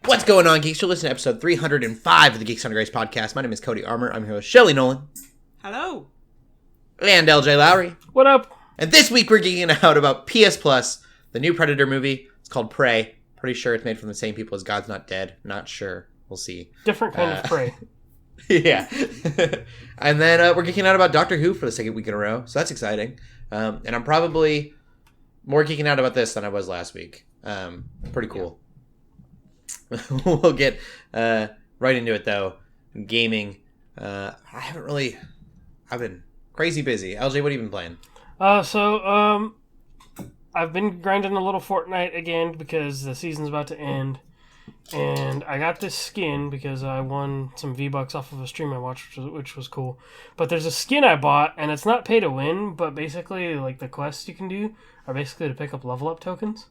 What's going on, Geeks? You're listening to episode 305 of the Geeks Under Grace podcast. My name is Cody Armour. I'm here with Shelley Nollan. Hello. And Lj.Lowery. What up? And this week we're geeking out about PS Plus, the new Predator movie. It's called Prey. Pretty sure it's made from the same people as God's Not Dead. Not sure. We'll see. Different kind of prey. Yeah. And then we're geeking out about Doctor Who for the second week in a row. So that's exciting. And I'm probably more geeking out about this than I was last week. Pretty cool. Yeah. We'll get right into it, though. Gaming. I've been crazy busy. LJ, what have you been playing? I've been grinding a little Fortnite again because the season's about to end. And I got this skin because I won some V-Bucks off of a stream I watched, which was cool. But there's a skin I bought, and it's not pay to win, but basically, like, the quests you can do are basically to pick up level up tokens.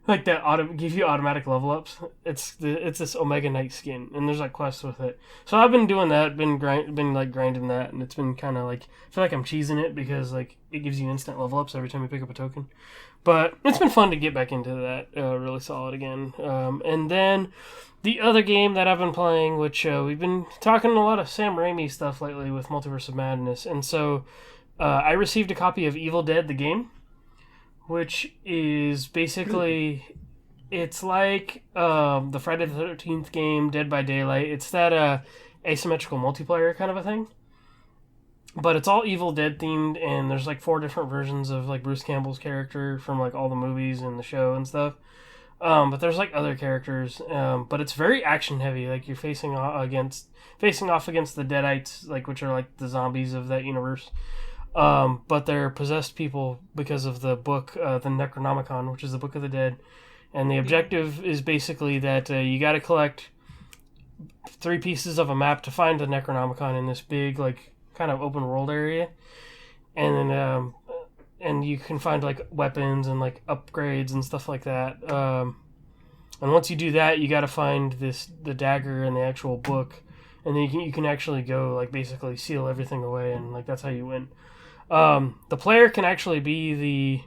Like, that give you automatic level ups. It's this Omega Knight skin, and there's, like, quests with it. So I've been doing that, been grinding that, and it's been kind of, like, I feel like I'm cheesing it because, like, it gives you instant level ups every time you pick up a token. But it's been fun to get back into that really solid again. And then the other game that I've been playing, which we've been talking a lot of Sam Raimi stuff lately with Multiverse of Madness. And so I received a copy of Evil Dead, the game, which is basically, it's like the Friday the 13th game, Dead by Daylight. It's that asymmetrical multiplayer kind of a thing. But it's all Evil Dead themed, and there's like 4 different versions of like Bruce Campbell's character from like all the movies and the show and stuff. But there's like other characters, but it's very action heavy. Like you're facing off against the Deadites, like which are like the zombies of that universe. But they're possessed people because of the book, the Necronomicon, which is the Book of the Dead. And the objective is basically that you got to collect 3 pieces of a map to find the Necronomicon in this big like kind of open world area, and then and you can find like weapons and like upgrades and stuff like that. And once you do that, you got to find the dagger in the actual book, and then you can actually go like basically seal everything away, and like that's how you win. The player can actually be the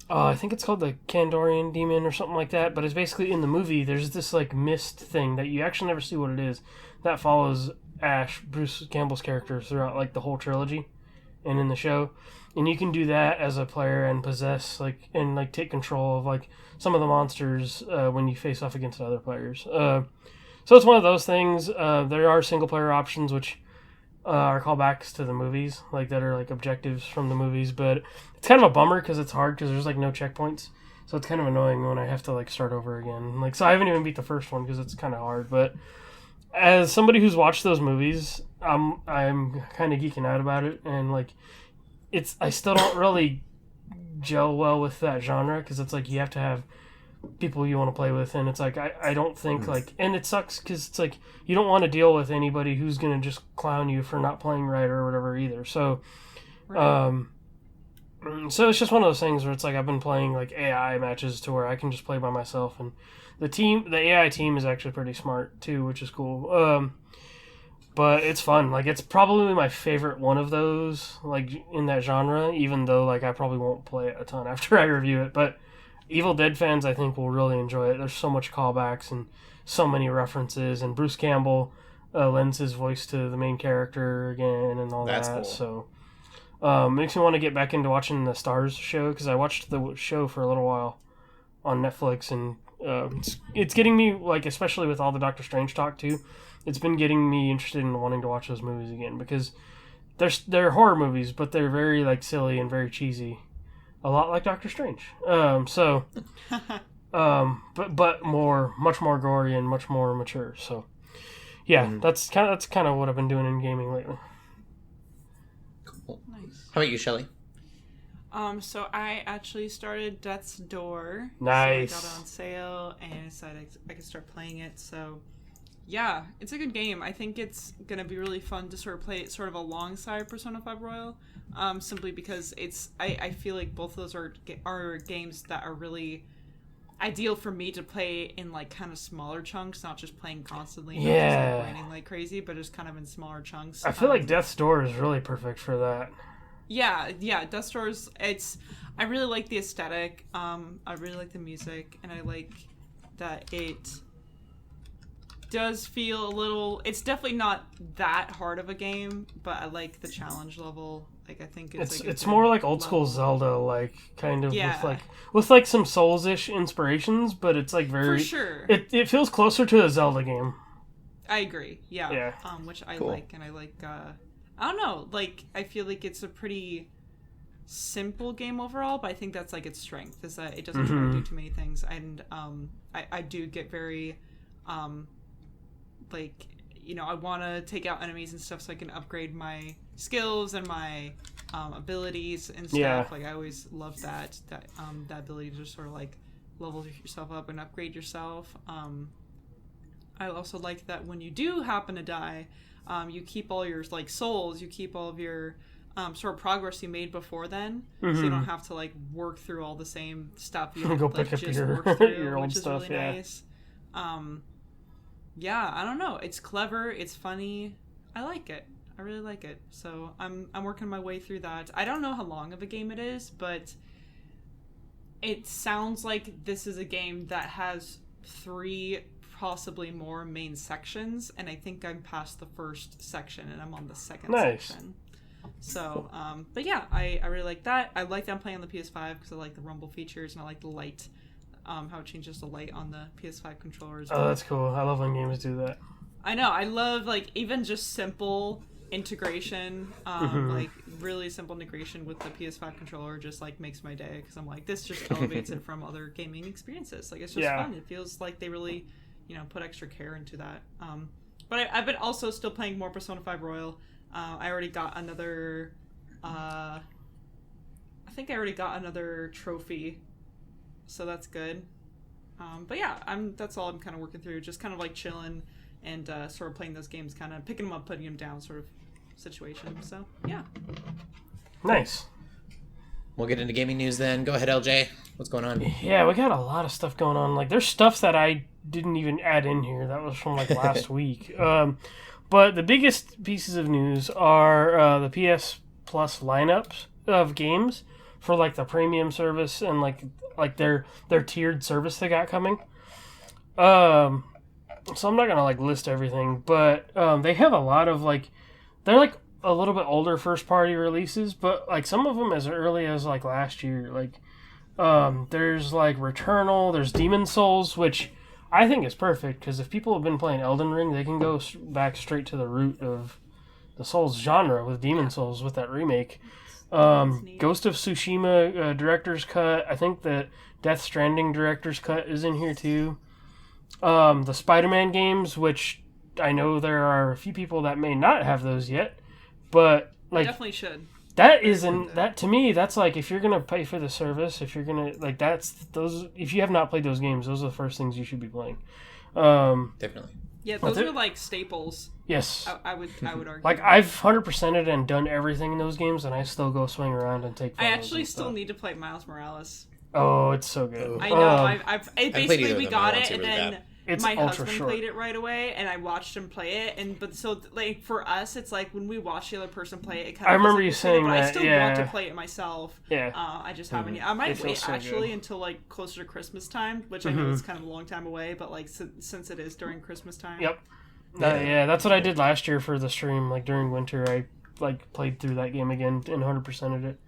I think it's called the Kandorian demon or something like that, but it's basically in the movie there's this like mist thing that you actually never see what it is that follows Ash, Bruce Campbell's character, throughout like the whole trilogy and in the show. And you can do that as a player and possess like and like take control of like some of the monsters when you face off against other players. So it's one of those things. There are single player options which are callbacks to the movies, like that are like objectives from the movies, but it's kind of a bummer because it's hard because there's like no checkpoints. So it's kind of annoying when I have to like start over again. Like so I haven't even beat the first one because it's kind of hard, but as somebody who's watched those movies, I'm kind of geeking out about it, and like I still don't really gel well with that genre because it's like you have to have people you want to play with, and it's like I don't think like, and it sucks because it's like you don't want to deal with anybody who's gonna just clown you for not playing right or whatever either. So, right. So it's just one of those things where it's like I've been playing like AI matches to where I can just play by myself, and the AI team is actually pretty smart too, which is cool. But it's fun. Like it's probably my favorite one of those, like in that genre, even though like I probably won't play it a ton after I review it. But Evil Dead fans, I think, will really enjoy it. There's so much callbacks and so many references, and Bruce Campbell lends his voice to the main character again and all That's that. Cool. So makes me want to get back into watching the Stars show because I watched the show for a little while on Netflix, and it's getting me, like, especially with all the Doctor Strange talk too, it's been getting me interested in wanting to watch those movies again because they're horror movies, but they're very like silly and very cheesy, a lot like Doctor Strange. But much more gory and much more mature. So yeah, that's kind of what I've been doing in gaming lately. Cool. Nice. How about you, Shelley? So I actually started Death's Door. Nice. So I got it on sale and decided I could start playing it. So yeah, it's a good game. I think it's gonna be really fun to sort of play it sort of alongside Persona 5 Royal. Simply because I feel like both of those are games that are really ideal for me to play in like kind of smaller chunks, not just playing constantly, not just like grinding like crazy, but just kind of in smaller chunks. I feel like Death's Door is really perfect for that. Yeah, Death's Door is, I really like the aesthetic, I really like the music, and I like that it does feel a little. It's definitely not that hard of a game, but I like the challenge level. Like I think it's more like old school Zelda, like kind of Yeah. with like some Souls-ish inspirations, but it's like very For sure. It feels closer to a Zelda game. I agree. Yeah. Yeah. Which I Cool. like, and I like. I don't know. Like I feel like it's a pretty simple game overall, but I think that's like its strength is that it doesn't try to do too many things, and I do get very like, you know, I want to take out enemies and stuff so I can upgrade my skills and my abilities and stuff. Yeah. Like I always love that ability to just sort of like level yourself up and upgrade yourself. I also like that when you do happen to die, you keep all your like souls, you keep all of your sort of progress you made before then, so you don't have to like work through all the same stuff you have Go to like, pick up just your- work through, your old which is stuff, really yeah. nice. Yeah, I don't know. It's clever. It's funny. I like it. I really like it. So I'm working my way through that. I don't know how long of a game it is, but it sounds like this is a game that has 3, possibly more main sections, and I think I'm past the first section and I'm on the second section. So, but yeah, I really like that. I like that I'm playing on the PS5 because I like the rumble features and I like the light, how it changes the light on the PS5 controllers. Oh, that's cool. I love when games do that. I know. I love like even just simple integration, like really simple integration with the PS5 controller just like makes my day because I'm like, this just elevates it from other gaming experiences. Like it's just fun. It feels like they really, you know, put extra care into that. But I've been also still playing more Persona 5 Royal. I already got another. I think I already got another trophy, so that's good. But yeah, that's all I'm kind of working through. Just kind of like chilling and sort of playing those games, kind of picking them up, putting them down, sort of situation. So yeah. Nice. We'll get into gaming news then. Go ahead, LJ. What's going on? Yeah, we got a lot of stuff going on. Like, there's stuff that I didn't even add in here. That was from like last week. But the biggest pieces of news are the PS Plus lineups of games for like the premium service and like their tiered service they got coming. So I'm not gonna like list everything, but they have a lot of like they're like a little bit older first party releases, but like some of them as early as like last year. Like there's like Returnal, there's Demon Souls, which I think is perfect because if people have been playing Elden Ring, they can go back straight to the root of the Souls genre with Demon Souls with that remake. Ghost of Tsushima director's cut. I think the Death Stranding director's cut is in here too. The Spider-Man games, which I know there are a few people that may not have those yet, but like Definitely should. that isn't that to me. That's like if you're gonna pay for the service, if you're gonna like that's those. If you have not played those games, those are the first things you should be playing. Definitely. Yeah, those are like staples. Yes. I would argue. Like I've 100%ed and done everything in those games, and I still go swing around and take. I photos actually and still stuff. need to play Miles Morales. Oh, it's so good. I know. played Basically either of we them. got I want it, to and really then bad. It's my ultra husband short. played it right away, and I watched him play it. And but so like for us, it's like when we watch the other person play it. It kind I of remember doesn't you fit, saying but that, I still want to yeah. play it myself. Yeah. I just haven't yet. I might It wait feels so actually good. until like closer to Christmas time, which I know is kind of a long time away, but like since it is during Christmas time. Yep. Yeah, that's what I did last year for the stream. Like during winter, I like played through that game again and 100%ed it.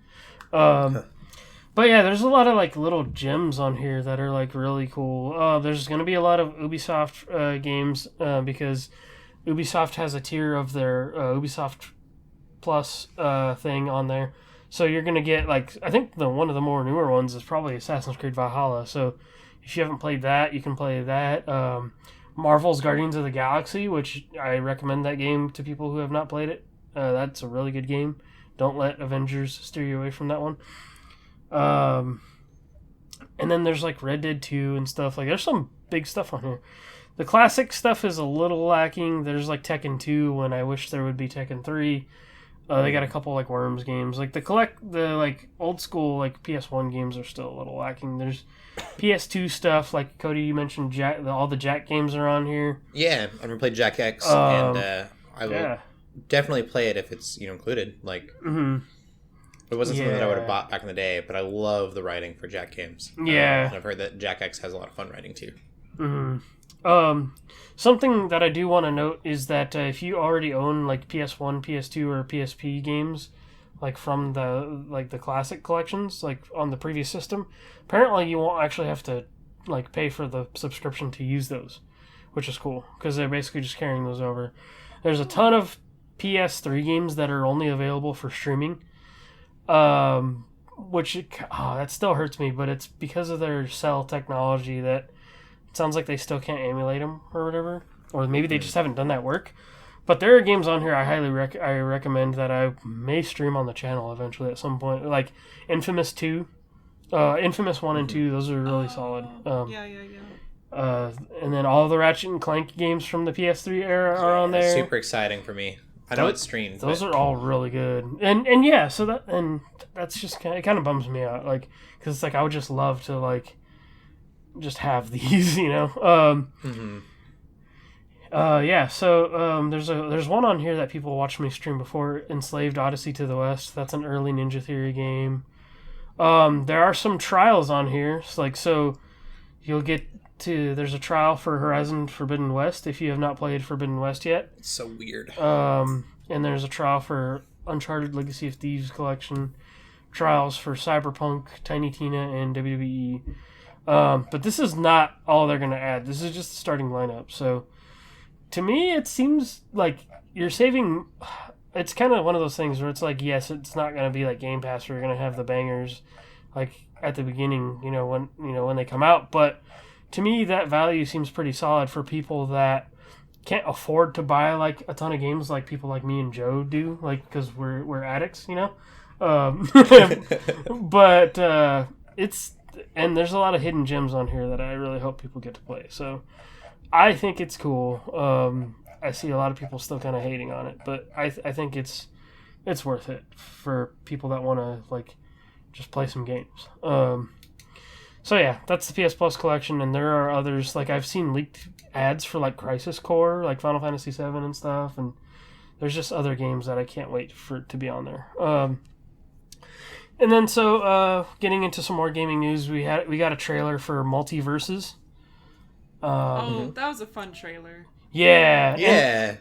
But yeah, there's a lot of like little gems on here that are like really cool. There's going to be a lot of Ubisoft games because Ubisoft has a tier of their Ubisoft Plus thing on there. So you're going to get like I think one of the more newer ones is probably Assassin's Creed Valhalla. So if you haven't played that, you can play that. Marvel's Guardians of the Galaxy, which I recommend that game to people who have not played it. That's a really good game. Don't let Avengers steer you away from that one. And then there's like Red Dead 2 and stuff. Like there's some big stuff on here. The classic stuff is a little lacking. There's like Tekken 2 when I wish there would be Tekken 3. They got a couple like Worms games. Like the like old school like PS1 games are still a little lacking. There's PS2 stuff like Cody, you mentioned all the Jack games are on here. Yeah, I've never played Jack X, and I will definitely play it if it's included. Like, it wasn't something that I would have bought back in the day, but I love the writing for Jack games. Yeah, and I've heard that Jack X has a lot of fun writing too. Something that I do want to note is that if you already own like PS1, PS2, or PSP games, like from the classic collections, like on the previous system, apparently you won't actually have to like pay for the subscription to use those, which is cool because they're basically just carrying those over. There's a ton of PS3 games that are only available for streaming, which that still hurts me, but it's because of their cell technology that it sounds like they still can't emulate them or whatever, or maybe they just haven't done that work. But there are games on here I highly recommend that I may stream on the channel eventually at some point, like Infamous 2, Infamous 1 and 2. Those are really solid. And then all the Ratchet and Clank games from the PS3 era are on there. Super exciting for me. I know it's streamed. Those are all really good. And so that's just it kind of bums me out, like, because it's like I would just love to like just have these, you know. There's one on here that people watched me stream before, Enslaved Odyssey to the West. That's an early Ninja Theory game. There are some trials on here. So you'll get to, there's a trial for Horizon Forbidden West if you have not played Forbidden West yet. It's so weird. And there's a trial for Uncharted Legacy of Thieves Collection, trials for Cyberpunk, Tiny Tina, and WWE. But this is not all they're going to add. This is just the starting lineup. So to me, it seems like you're saving. It's kind of one of those things where it's like, yes, it's not going to be like Game Pass where you're going to have the bangers like at the beginning, when they come out. But to me, that value seems pretty solid for people that can't afford to buy like a ton of games, like people like me and Joe do, like because we're addicts, But and there's a lot of hidden gems on here that I really hope people get to play. So I think it's cool. I see a lot of people still kind of hating on it, but I think it's worth it for people that want to like just play some games. So yeah, that's the PS Plus collection, and there are others. Like I've seen leaked ads for like Crisis Core, like Final Fantasy VII and stuff, and there's just other games that I can't wait for it to be on there. And then getting into some more gaming news, we got a trailer for Multiverses. That was a fun trailer. Yeah. Yeah.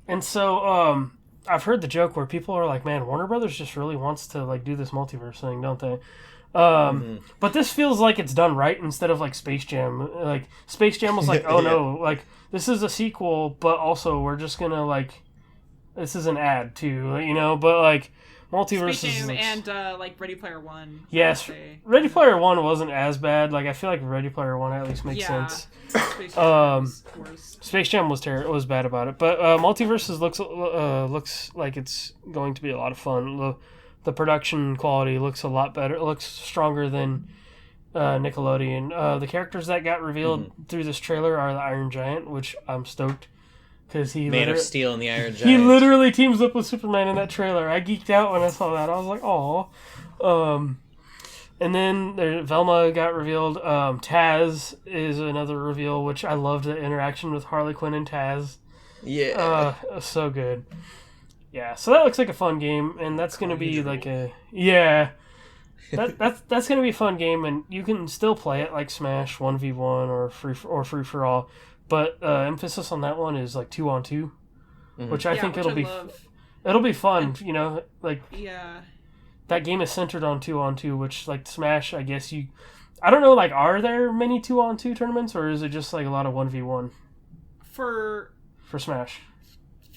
And so I've heard the joke where people are like, man, Warner Brothers just really wants to like do this multiverse thing, don't they? But this feels like it's done right instead of like Space Jam. Like Space Jam was like, oh no, like this is a sequel, but also we're just gonna like, this is an ad too, but like Multiverses Space Jam and like Ready Player One. Yes, Ready Player One wasn't as bad. Like I feel like Ready Player One at least makes sense. Space Jam was worse. Space Jam was bad about it, but Multiverses looks like it's going to be a lot of fun. The production quality looks a lot better. It looks stronger than Nickelodeon. The characters that got revealed through this trailer are the Iron Giant, which I'm stoked. Because Man of Steel and the Iron Giant. He literally teams up with Superman in that trailer. I geeked out when I saw that. I was like, "Aw." And then Velma got revealed. Taz is another reveal, which I loved the interaction with Harley Quinn and Taz. Yeah. So good. Yeah, so that looks like a fun game, and that's going to be like a... Yeah. That's going to be a fun game, and you can still play it like Smash 1v1 or free for all. But emphasis on that one is like 2-on-2, which I think it'll be fun. That game is centered on 2-on-2, which like Smash, I guess I don't know. Like, are there many 2-on-2 tournaments, or is it just like a lot of 1v1 for Smash?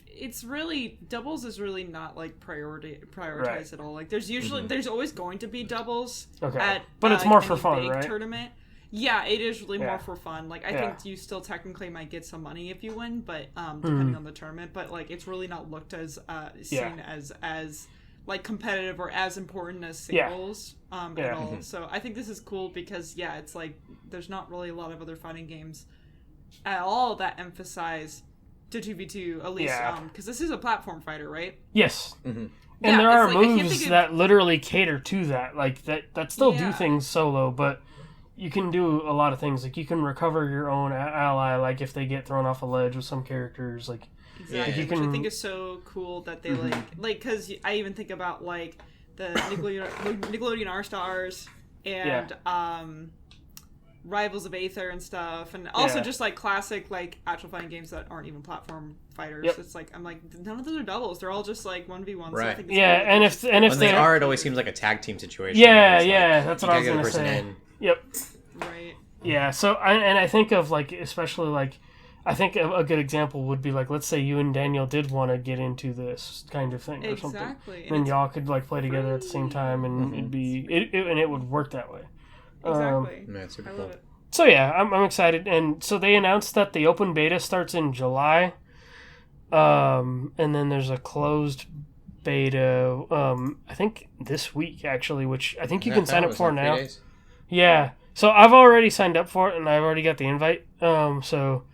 It's really doubles is really not like prioritized at all. Like there's usually there's always going to be doubles but it's more for fun, right? Tournament. Yeah, it is really more for fun. Like, I think you still technically might get some money if you win, but depending on the tournament. But like, it's really not looked as seen as like competitive or as important as singles at all. So I think this is cool because it's like there's not really a lot of other fighting games at all that emphasize 2v2 at least because this is a platform fighter, right? Yes. And there are moves that literally cater to that, like that still do things solo, but you can do a lot of things. Like you can recover your own ally, like if they get thrown off a ledge with some characters. Like exactly, which I think is so cool that they like because I even think about like the Nickelodeon R Stars and Rivals of Aether and stuff, and also Yeah. just like classic like actual fighting games that aren't even platform fighters. Yep. It's like I'm like none of those are doubles; they're all just like 1v1. So I Right. think it's Yeah, cool that and there's if When they they are, it always seems like a tag team situation. Yeah, It's like, yeah, that's you what I gotta was get the gonna person say. in. Yep. right. Yeah, so I think of like especially like I think a good example would be like let's say you and Daniel did want to get into this kind of thing or something, Exactly. and then y'all could like play together at the same time, and it'd be and it would work that way. Exactly. Yeah, it's super I cool. love it. So yeah, I'm excited, and so they announced that the open beta starts in July, and then there's a closed beta. I think this week actually, which I think you can sign up for now. Yeah, so I've already signed up for it, and I've already got the invite. So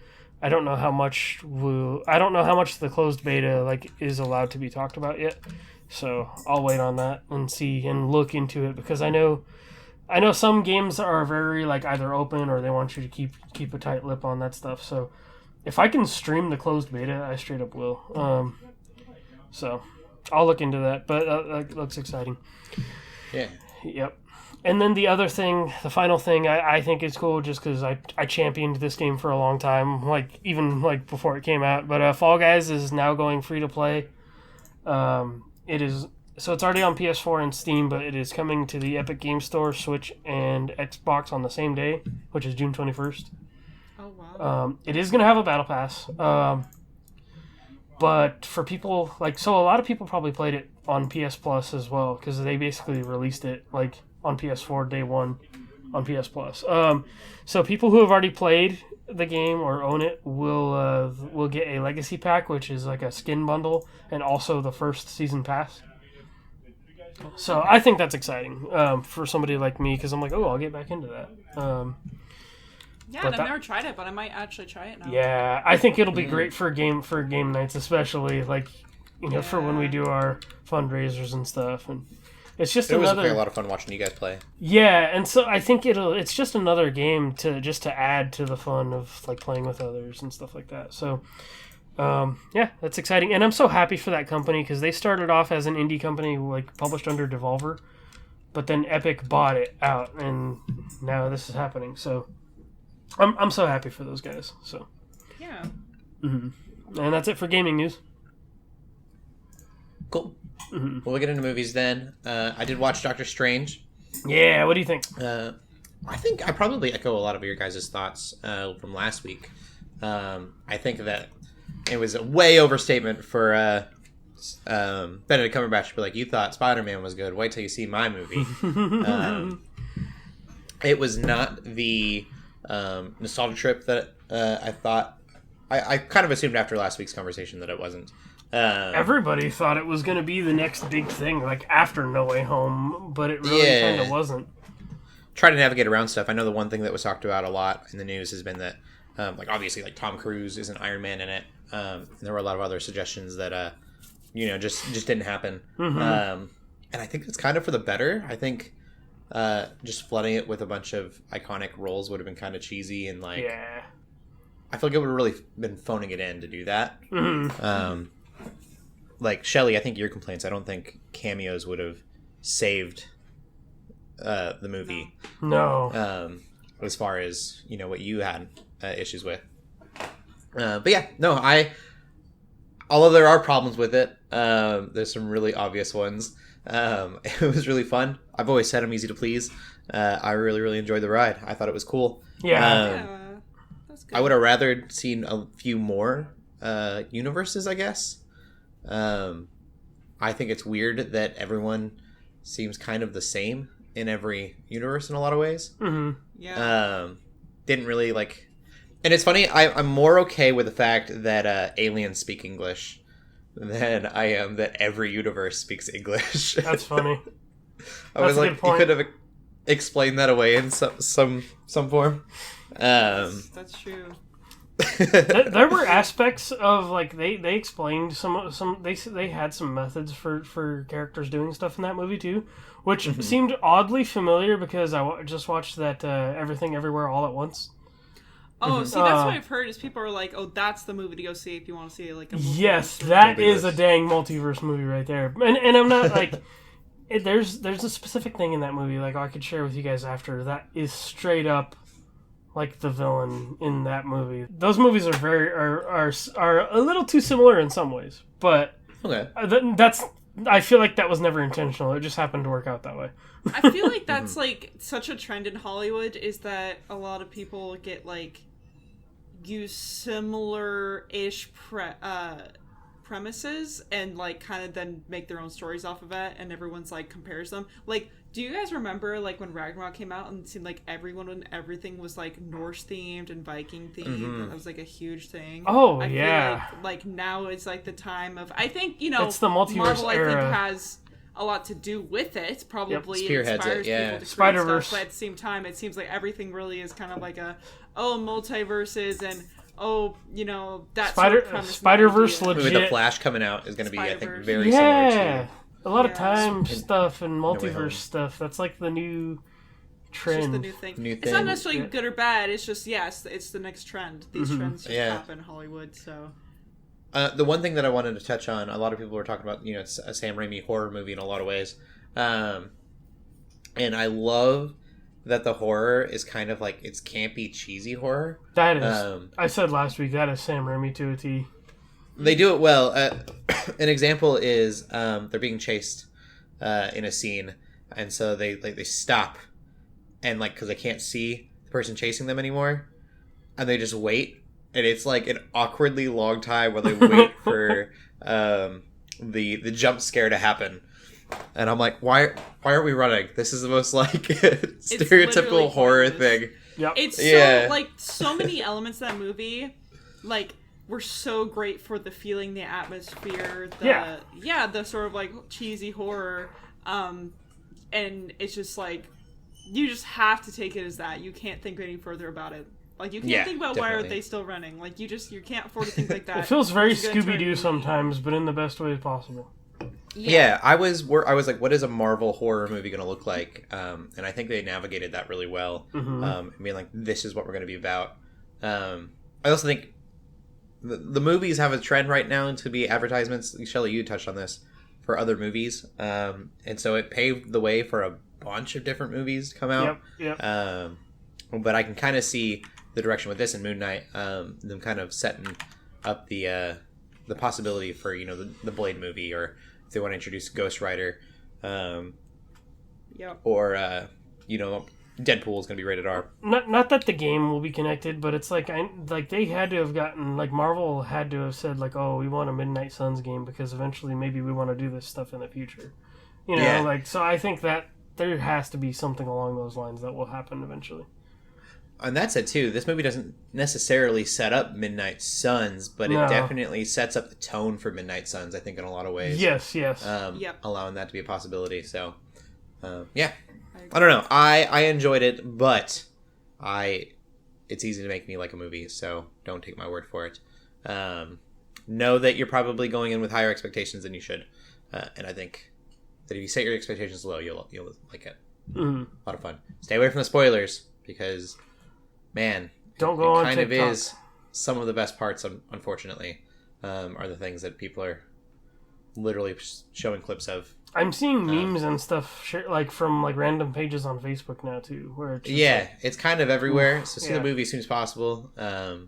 I don't know how much the closed beta like is allowed to be talked about yet. So I'll wait on that and see and look into it because I know some games are very like either open or they want you to keep a tight lip on that stuff. So if I can stream the closed beta, I straight up will. So I'll look into that, but that looks exciting. Yeah. Yep. And then the final thing I think is cool just because I championed this game for a long time, like even like before it came out. But Fall Guys is now going free to play. It is. So it's already on PS4 and Steam, but it is coming to the Epic Game Store, Switch, and Xbox on the same day, which is June 21st. Oh wow. It is going to have a battle pass, but for people so a lot of people probably played it on PS Plus as well because they basically released it like on PS4 day one on PS Plus. So people who have already played the game or own it will get a legacy pack, which is like a skin bundle, and also the first season pass. So I think that's exciting for somebody like me because I'm like, oh, I'll get back into that. Yeah, but and I've never tried it, but I might actually try it now. Yeah, I think it'll be great for game nights, especially like for when we do our fundraisers and stuff. And it's just It was another a lot of fun watching you guys play. Yeah, and so I think it's just another game to add to the fun of like playing with others and stuff like that. So. Yeah, that's exciting, and I'm so happy for that company because they started off as an indie company, like published under Devolver, but then Epic bought it out, and now this is happening. So, I'm so happy for those guys. So, Yeah. and that's it for gaming news. Cool. Well, we'll get into movies then. I did watch Doctor Strange. Yeah, what do you think? I think I probably echo a lot of your guys' thoughts from last week. I think that it was a way overstatement for Benedict Cumberbatch to be like, you thought Spider-Man was good. Wait till you see my movie. It was not the nostalgia trip that I thought. I kind of assumed after last week's conversation that it wasn't. Everybody thought it was going to be the next big thing, like after No Way Home, but it really kind of wasn't. Try to navigate around stuff. I know the one thing that was talked about a lot in the news has been that, obviously, like Tom Cruise is an Iron Man in it. And there were a lot of other suggestions that, just didn't happen. And I think it's kind of for the better. I think just flooding it with a bunch of iconic roles would have been kind of cheesy and like. Yeah. I feel like it would have really been phoning it in to do that. Like Shelley, I think your complaints. I don't think cameos would have saved the movie. No. As far as what you had issues with. But yeah, no, although there are problems with it, there's some really obvious ones. It was really fun. I've always said I'm easy to please. I really, really enjoyed the ride. I thought it was cool. Yeah. That's good. I would have rather seen a few more universes, I guess. I think it's weird that everyone seems kind of the same in every universe in a lot of ways. Yeah. Didn't really like. And it's funny, I'm more okay with the fact that aliens speak English than I am that every universe speaks English. That's funny. I was a like, good point. you could have explained that away in some form. That's true. There were aspects of like they explained some they had some methods for characters doing stuff in that movie too, which seemed oddly familiar because I just watched that Everything Everywhere All at Once. Oh, see, that's what I've heard is people are like, oh, that's the movie to go see if you want to see like a multiverse Yes, story. that is a dang multiverse movie right there. And I'm not like there's a specific thing in that movie like I could share with you guys after that is straight up like the villain in that movie. Those movies are a little too similar in some ways, but Okay. I feel like that was never intentional. It just happened to work out that way. I feel like that's like such a trend in Hollywood is that a lot of people get like use similar-ish premises and like kind of then make their own stories off of it, and everyone's like compares them. Like, do you guys remember like when Ragnarok came out and it seemed like everything was like Norse themed and Viking themed? Mm-hmm. That was like a huge thing. Oh, I yeah. feel like now is like the time of, I think, you know, It's the multiverse Marvel era. I think has a lot to do with it. Probably Spearheads inspires it, yeah. people to create Spider-Verse. stuff, but at the same time, it seems like everything really is kind of like multiverses and you know that sort of premise and Spider-Verse idea. legit. With the Flash coming out is going to be, I think, Spider-Verse. very similar Yeah, to. a lot of Yeah. time And stuff and No Way Home. multiverse stuff. That's like the new It's just trend. the new thing. New It's not thing. necessarily Yeah. good or bad. It's just it's the next trend. These trends just Yeah. happen in Hollywood. So The one thing that I wanted to touch on, a lot of people were talking about, it's a Sam Raimi horror movie in a lot of ways. And I love that the horror is kind of like, it's campy, cheesy horror. That is, I said last week, that is Sam Raimi to a T. They do it well. An example is they're being chased in a scene, and so they stop, and like because they can't see the person chasing them anymore, and they just wait, and it's like an awkwardly long time while they wait for the jump scare to happen. And I'm like, why are we running? This is the most like literally stereotypical horror pointless. thing. Yep. it's Yeah. so like so many elements of that movie, like were so great for the feeling, the atmosphere, the sort of like cheesy horror, and it's just like you just have to take it as that. You can't think any further about it. Like you can't Yeah, think about why are definitely. they still running. Like you can't afford to think like that. It feels very It's gonna turn Scooby-Doo into- sometimes, but in the best way possible. Yeah, I was like, what is a Marvel horror movie going to look like? And I think they navigated that really well. And being like, this is what we're going to be about. I also think the movies have a trend right now to be advertisements. Shelley, you touched on this for other movies, and so it paved the way for a bunch of different movies to come out. Yep. But I can kind of see the direction with this and Moon Knight, them kind of setting up the possibility for the Blade movie, or if they want to introduce Ghost Rider, or Deadpool is going to be rated R. Not that the game will be connected, but it's like they had to have gotten, like, Marvel had to have said, like, oh, we want a Midnight Suns game because eventually maybe we want to do this stuff in the future. Yeah. Like, so I think that there has to be something along those lines that will happen eventually. And that said, too, this movie doesn't necessarily set up Midnight Suns, but No. it definitely sets up the tone for Midnight Suns, I think, in a lot of ways. Yes. Yep. Allowing that to be a possibility. So, yeah. I don't know. I enjoyed it, but it's easy to make me like a movie, so don't take my word for it. Know that you're probably going in with higher expectations than you should. And I think that if you set your expectations low, you'll like it. Mm-hmm. A lot of fun. Stay away from the spoilers, because... Man, Don't go it on kind of TikTok. is some of the best parts, unfortunately, are the things that people are literally showing clips of. I'm seeing memes and stuff like from like random pages on Facebook now too, where it's just like, It's kind of everywhere. So see yeah. the movie as soon as possible. That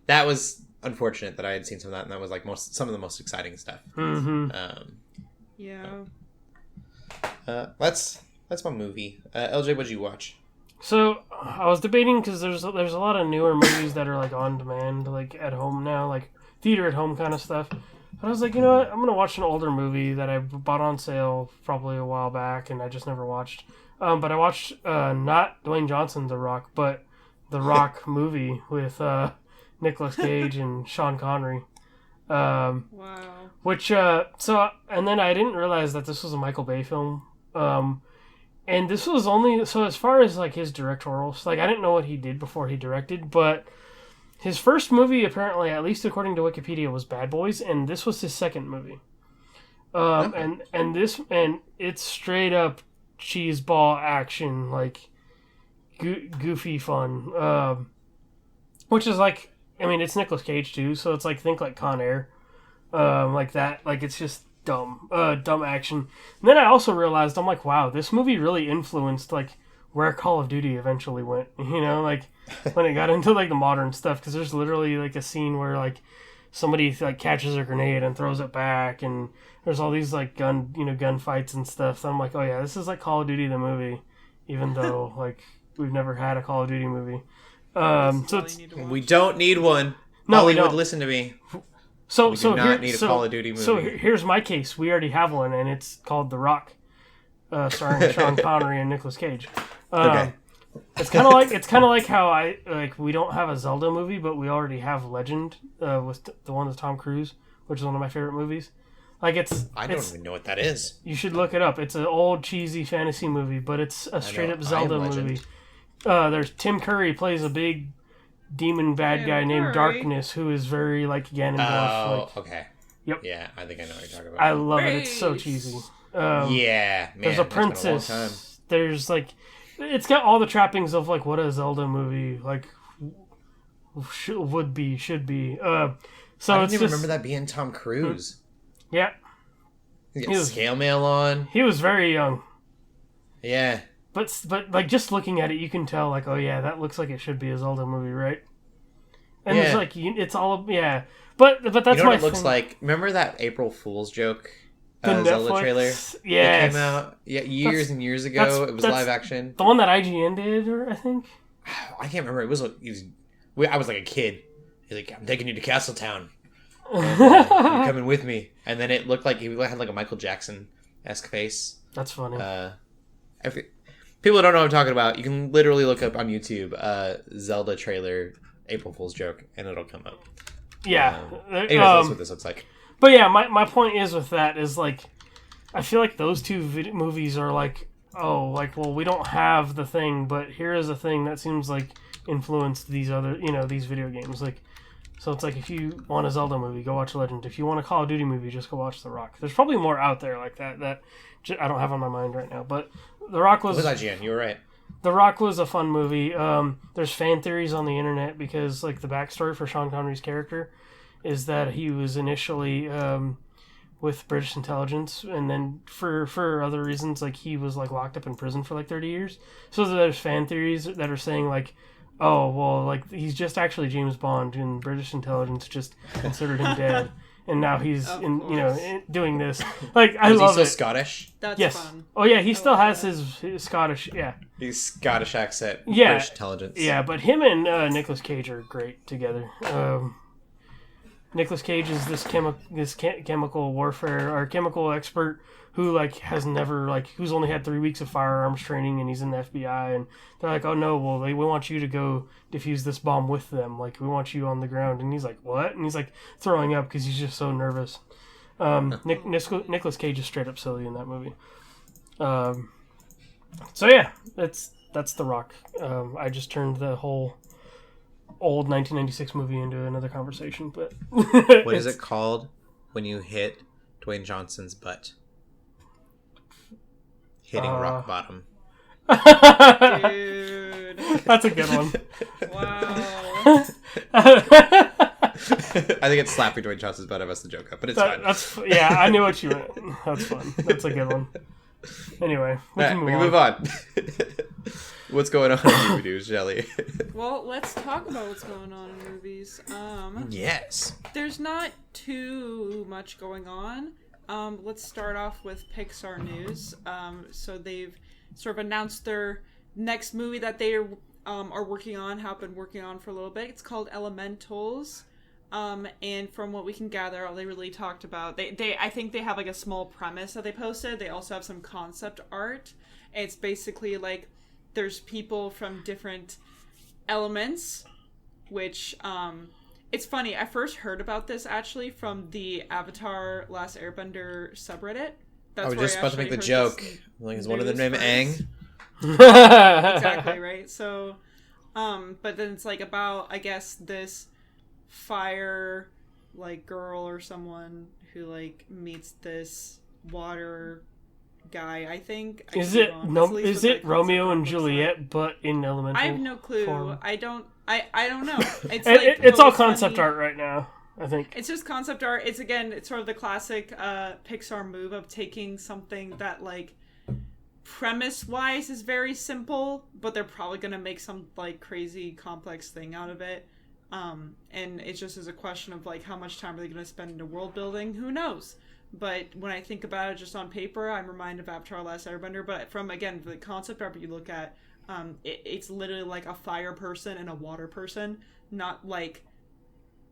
was unfortunate that I had seen some of that, and that was like some of the most exciting stuff. That's my movie. LJ, what'd you watch? So I was debating because there's a lot of newer movies that are like on demand, like at home now, like theater at home kind of stuff. But I was like, you know what? I'm gonna watch an older movie that I bought on sale probably a while back, and I just never watched. But I watched not Dwayne Johnson, The Rock, but The Rock movie with Nicolas Cage and Sean Connery. Wow. Which and then I didn't realize that this was a Michael Bay film. And this was only, so as far as like his directorial, like I didn't know what he did before he directed, but his first movie apparently, at least according to Wikipedia, was Bad Boys, and this was his second movie. And it's straight up cheeseball action, like goofy fun. Which is like, I mean, it's Nicolas Cage too, so it's like, think like Con Air, like that, like it's just dumb action. And then I also realized, I'm like, wow, this movie really influenced like where Call of Duty eventually went. You know, like when it got into like the modern stuff, because there's literally like a scene where like somebody like catches a grenade and throws it back, and there's all these like gun fights and stuff. So I'm like, oh yeah, this is like Call of Duty the movie, even though like we've never had a Call of Duty movie. So we don't need one. No, Hollywood, listen to me. So we do not need a Call of Duty movie. So here's my case. We already have one, and it's called The Rock, starring Sean Connery and Nicolas Cage. Okay. It's kind of like how we don't have a Zelda movie, but we already have Legend with the one with Tom Cruise, which is one of my favorite movies. Like I don't even know what that is. You should look it up. It's an old cheesy fantasy movie, but it's a straight up Zelda movie. There's Tim Curry plays a big demon bad guy named Darkness, who is very like Ganondorf. Oh, okay. Yep. Yeah, I think I know what you're talking about. I love it. It's so cheesy. Yeah, man. There's a princess. There's like, it's got all the trappings of like what a Zelda movie like should be. So I didn't even remember that being Tom Cruise. Yeah. He got scale mail on. He was very young. Yeah. But like just looking at it, you can tell like, oh yeah, that looks like it should be a Zelda movie, right? And it's like it's all But that's you know what it looks like. Remember that April Fool's joke? The Zelda trailer. Yeah, it came out years and years ago. It was live action. The one that IGN did, I think. I can't remember. I was like a kid. He's like, I'm taking you to Castletown. You're coming with me. And then it looked like he had like a Michael Jackson-esque face. That's funny. People don't know what I'm talking about. You can literally look up on YouTube Zelda trailer April Fool's joke, and it'll come up. Yeah. Anyways, that's what this looks like. But yeah, my point is with that is like, I feel like those two movies are like, well, we don't have the thing, but here is a thing that seems like influenced these other, these video games. Like, so it's like if you want a Zelda movie, go watch Legend. If you want a Call of Duty movie, just go watch The Rock. There's probably more out there like that I don't have on my mind right now. But The Rock was IGN. You were right. The Rock was a fun movie. There's fan theories on the internet because like the backstory for Sean Connery's character is that he was initially with British intelligence, and then for other reasons, like he was like locked up in prison for like 30 years. So there's fan theories that are saying like, oh well, like he's just actually James Bond, and British intelligence just considered him dead, and now he's doing this. Like I love it. Is he still Scottish? That's fun. Oh yeah, he still has his Scottish. Yeah, he's Scottish accent. Yeah, British intelligence. Yeah, but him and Nicolas Cage are great together. Nicolas Cage is this chemical warfare or chemical expert who like has never who's only had 3 weeks of firearms training, and he's in the FBI, and they're like, oh no, well we want you to go defuse this bomb with them, like we want you on the ground, and he's like, what? And he's like throwing up because he's just so nervous. Nicolas Cage is straight up silly in that movie. So yeah, that's The Rock. I just turned the whole old 1996 movie into another conversation, but what is it called when you hit Dwayne Johnson's butt? Hitting rock bottom. Dude, that's a good one. Wow. I think it's slapping Dwayne Johnson's butt. I messed the joke up, but it's fine. Yeah, I knew what you meant. That's fun. That's a good one. Anyway, we can move on. What's going on in movie news, Shelley? Well, let's talk about what's going on in movies. Yes. There's not too much going on. Let's start off with Pixar news. So they've sort of announced their next movie that they are working on, have been working on for a little bit. It's called Elementals. And from what we can gather, all they really talked about, I think they have like a small premise that they posted. They also have some concept art. It's basically like there's people from different elements, which it's funny. I first heard about this actually from the Avatar Last Airbender subreddit. I was just about to make the joke. Like, is one of them named Aang? Exactly, right? So, but then it's like about, I guess, this fire like girl or someone who like meets this water guy. I think is it Romeo and Juliet but in elemental? I have no clue form. I don't know. It's it's all concept art right now. I think it's just concept art. It's sort of the classic Pixar move of taking something that like premise-wise is very simple, but they're probably going to make some, like, crazy complex thing out of it. And it just is a question of, like, how much time are they going to spend into world building? Who knows? But when I think about it just on paper, I'm reminded of Avatar: Last Airbender. But from, again, the concept art you look at, it's literally like a fire person and a water person, not like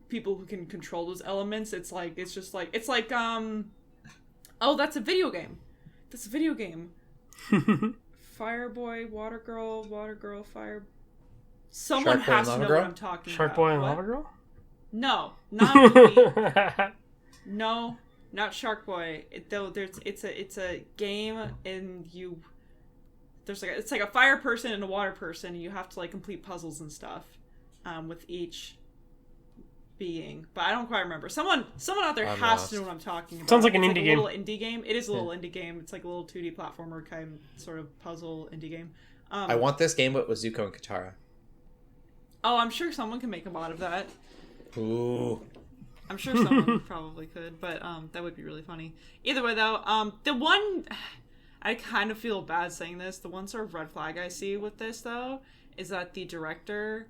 people who can control those elements. It's like, oh, that's a video game. That's a video game. Fire boy, water girl, fire. Someone Shark Boy has and to know Lava what Girl? I'm talking Shark about. Boy and What? Lava Girl? No, not me. No, not Shark Boy. It's a game, and it's like a fire person and a water person, and you have to like complete puzzles and stuff with each being. But I don't quite remember. Someone out there I'm has lost. to know what I'm talking about. Sounds like an It's indie a game. little indie game. It is a little indie game. It's like a little 2D platformer kind of sort of puzzle indie game. I want this game, but with Zuko and Katara. Oh, I'm sure someone can make a mod of that. Ooh. I'm sure someone probably could, but that would be really funny. Either way, though, the one I kind of feel bad saying this. The one sort of red flag I see with this, though, is that the director,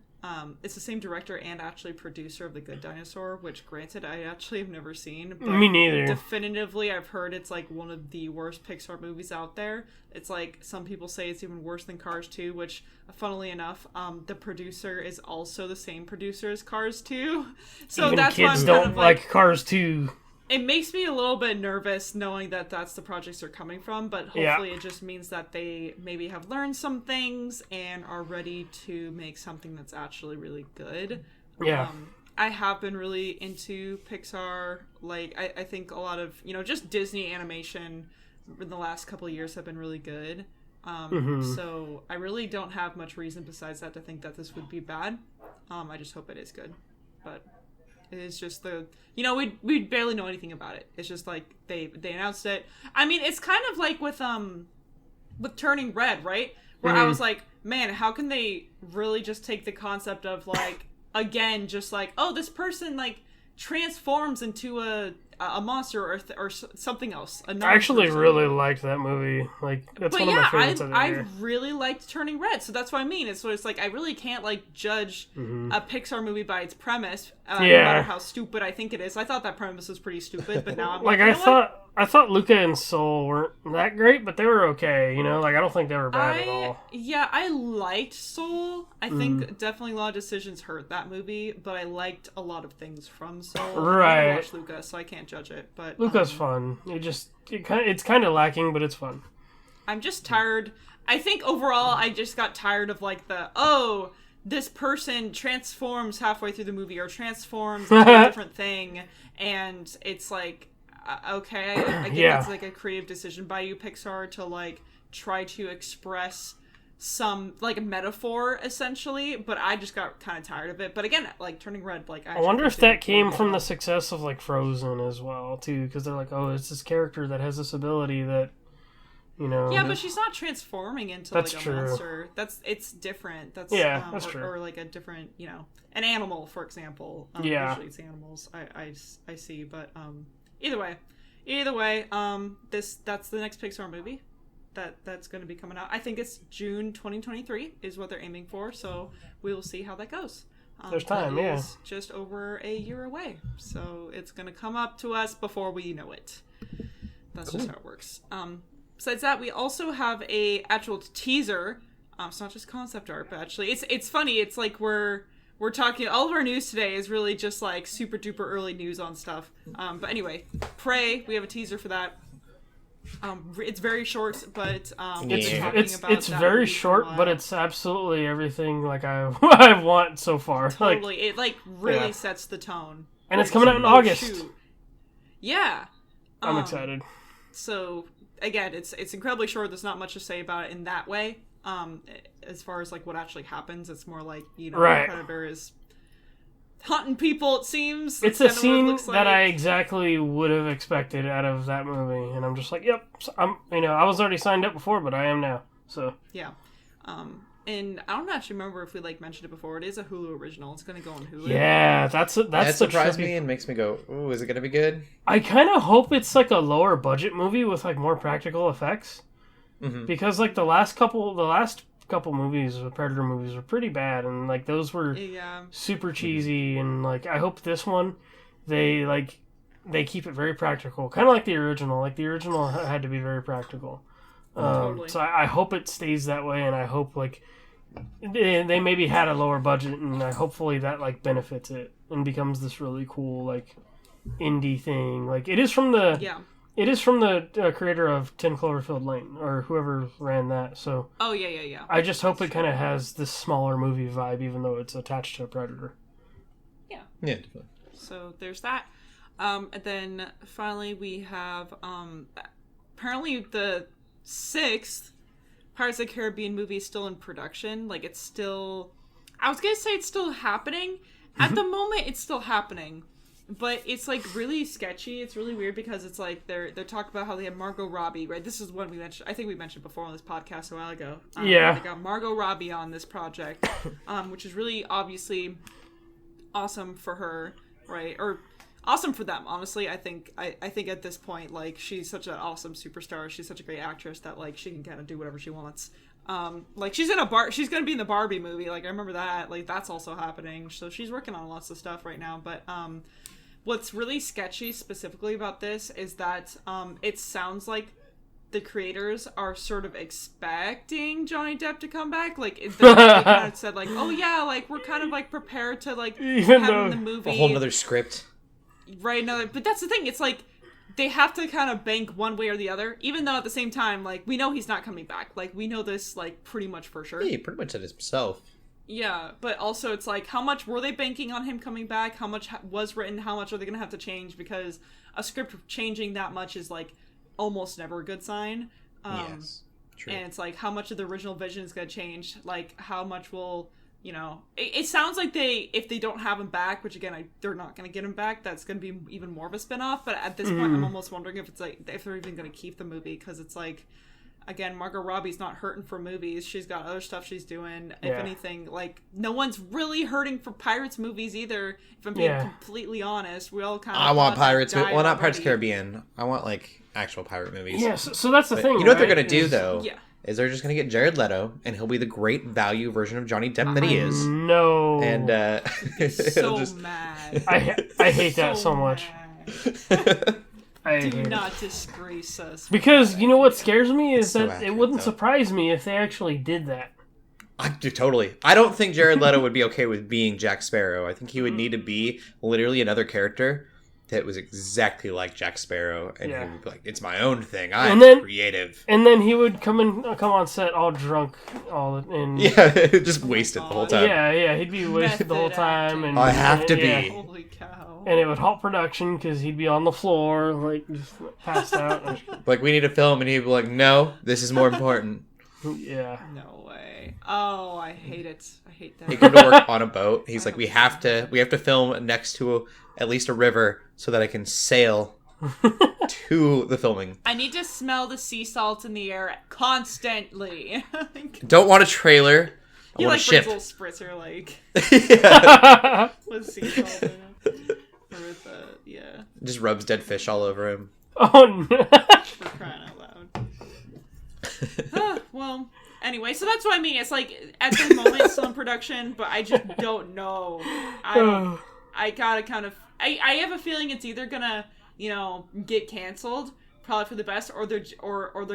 it's the same director and actually producer of The Good Dinosaur, which, granted, I actually have never seen. But Me neither. Definitively, I've heard it's like one of the worst Pixar movies out there. It's like some people say it's even worse than Cars 2, which, funnily enough, the producer is also the same producer as Cars 2. So Even that's why kids I'm don't kind of like Cars 2. It makes me a little bit nervous knowing that that's the projects they're coming from, but hopefully it just means that they maybe have learned some things and are ready to make something that's actually really good. Yeah. I have been really into Pixar. Like, I think a lot of, just Disney animation in the last couple of years have been really good. So I really don't have much reason besides that to think that this would be bad. I just hope it is good. But it is just we barely know anything about it. It's just like they announced it. I mean, it's kind of like with Turning Red, right? Where I was like, man, how can they really just take the concept of like, again, just like, oh, this person like transforms into a monster or something else. I actually really liked that movie. Like, that's one of my favorites of the year. I really liked Turning Red, so that's what I mean. It's like I really can't like judge a Pixar movie by its premise, no matter how stupid I think it is. I thought that premise was pretty stupid, but now I'm like, I thought Luca and Soul weren't that great, but they were okay. Like, I don't think they were bad at all. Yeah, I liked Soul. I think definitely a lot of decisions hurt that movie, but I liked a lot of things from Soul. Right. I never watched Luca, so I can't judge it. But Luca's fun. It's kind of lacking, but it's fun. I'm just tired. I think overall, I just got tired of like this person transforms halfway through the movie or transforms into a different thing, and it's like, okay, I get that's like a creative decision by you, Pixar, to like try to express some like a metaphor essentially, but I just got kind of tired of it. But again, like Turning Red, like I wonder if that came from the success of like Frozen as well too, because they're like, oh, it's this character that has this ability that, Yeah, but she's not transforming into That's like a true. monster. It's different. That's that's true. Or like a different, an animal, for example. Usually it's animals. I see, but either way, that's the next Pixar movie that's going to be coming out. I think it's June 2023 is what they're aiming for, so we will see how that goes. There's time, that is just over a year away, so it's going to come up to us before we know it. That's just how it works. Besides that, we also have a actual teaser. It's not just concept art, but actually, it's funny. It's like we're talking. All of our news today is really just like super duper early news on stuff. But anyway, Prey. We have a teaser for that. It's very short, but it's very short, but it's absolutely everything like I want so far. Totally, it like really sets the tone. And it's coming out in August. Shoot. Yeah, I'm excited. So again, it's incredibly short. There's not much to say about it in that way. As far as like what actually happens, it's more like Predator is hunting people. It seems it's a scene that I exactly would have expected out of that movie, and I'm just like, yep. I was already signed up before, but I am now. So yeah. And I don't actually remember if we like mentioned it before. It is a Hulu original. It's going to go on Hulu. Yeah, that surprised me and makes me go, ooh, is it going to be good? I kind of hope it's like a lower budget movie with like more practical effects. because like the last couple movies, the Predator movies, were pretty bad, and like those were super cheesy, and like I hope this one they keep it very practical, kind of like the original. Like the original had to be very practical. Totally. So I hope it stays that way, and I hope like they maybe had a lower budget, and hopefully that like benefits it and becomes this really cool like indie thing. Like it is from the creator of 10 Cloverfield Lane, or whoever ran that. So yeah. I just hope it kind of has this smaller movie vibe, even though it's attached to a Predator. Yeah. Yeah. Definitely. So there's that. And then finally we have apparently the 6th Pirates of the Caribbean movie is still in production. Like it's still, I was gonna say it's still happening. At the moment, it's still happening, but it's like really sketchy. It's really weird because it's like they're talking about how they have Margot Robbie, right? This is one we mentioned. I think we mentioned before on this podcast a while ago. They got Margot Robbie on this project, which is really obviously awesome for her, right? Or awesome for them, honestly. I think at this point, like, she's such an awesome superstar. She's such a great actress that like she can kind of do whatever she wants. Like she's she's gonna be in the Barbie movie. Like I remember that. Like that's also happening. So she's working on lots of stuff right now. But what's really sketchy specifically about this is that it sounds like the creators are sort of expecting Johnny Depp to come back. Like they kind of said like, oh yeah, like we're kind of like prepared to like Even have though him in the movie. A whole nother script. Right, no, but that's the thing. It's like they have to kind of bank one way or the other, even though at the same time, like, we know he's not coming back. Like, we know this, like, pretty much for sure. Yeah, he pretty much said it himself. Yeah, but also it's like, how much were they banking on him coming back? How much was written? How much are they going to have to change? Because a script changing that much is, like, almost never a good sign. Yes, true. And it's like, how much of the original vision is going to change? Like, how much will... You know, it sounds like if they don't have him back, which again, they're not going to get him back, that's going to be even more of a spinoff. But at this point, I'm almost wondering if it's like, if they're even going to keep the movie, because it's like, again, Margot Robbie's not hurting for movies. She's got other stuff she's doing. If anything, like, no one's really hurting for Pirates movies either, if I'm being completely honest. We all kind of... I want Pirates... Well, not Pirates of the Caribbean. I want, like, actual pirate movies. Yeah, so that's the thing, you know what they're right? going to do, though? Yeah. Is they're just going to get Jared Leto, and he'll be the great value version of Johnny Depp that he is. No. And, so mad. I hate that so much. Do not disgrace us. Because, you know what scares me is so that accurate, it wouldn't though. surprise me if they actually did that. Totally. I don't think Jared Leto would be okay with being Jack Sparrow. I think he would need to be literally another character that was exactly like Jack Sparrow, and he would be like, "It's my own thing. I'm creative." And then he would come on set all drunk, just wasted the whole time. Yeah, he'd be wasted the whole time, and I have to be. Holy cow! And it would halt production because he'd be on the floor, like just passed out. Like, we need to film, and he'd be like, "No, this is more important." Yeah. No way. Oh, I hate it. I hate that. He come to work on a boat. He's like, we have to film next to at least a river so that I can sail to the filming. I need to smell the sea salt in the air constantly. Don't want a trailer. I want a ship. Little spritzer, like, Yeah. with sea salt in it. Or with Just rubs dead fish all over him. Oh no! For crying out loud. Well, anyway, so that's what I mean. It's like, at the moment, it's still in production, but I just don't know. I gotta kind of... I have a feeling it's either gonna, get canceled, probably for the best, or they're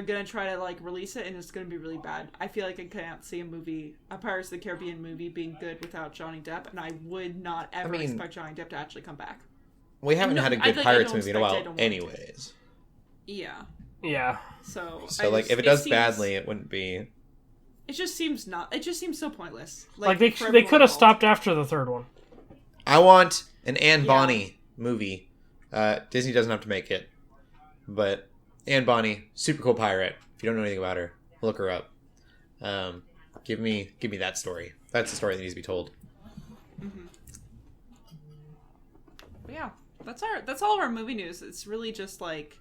gonna try to, like, release it, and it's gonna be really bad. I feel like I can't see a Pirates of the Caribbean movie being good without Johnny Depp, and I would not ever expect Johnny Depp to actually come back. We haven't had a good Pirates movie in a while anyways. Yeah. Yeah. So like, if it does badly, it wouldn't be... It just seems so pointless. Like they could have stopped after the third one. I want an Anne Bonny movie. Disney doesn't have to make it, but Anne Bonny, super cool pirate. If you don't know anything about her, look her up. Give me that story. That's the story that needs to be told. Mm-hmm. Yeah, that's all of our movie news. It's really just like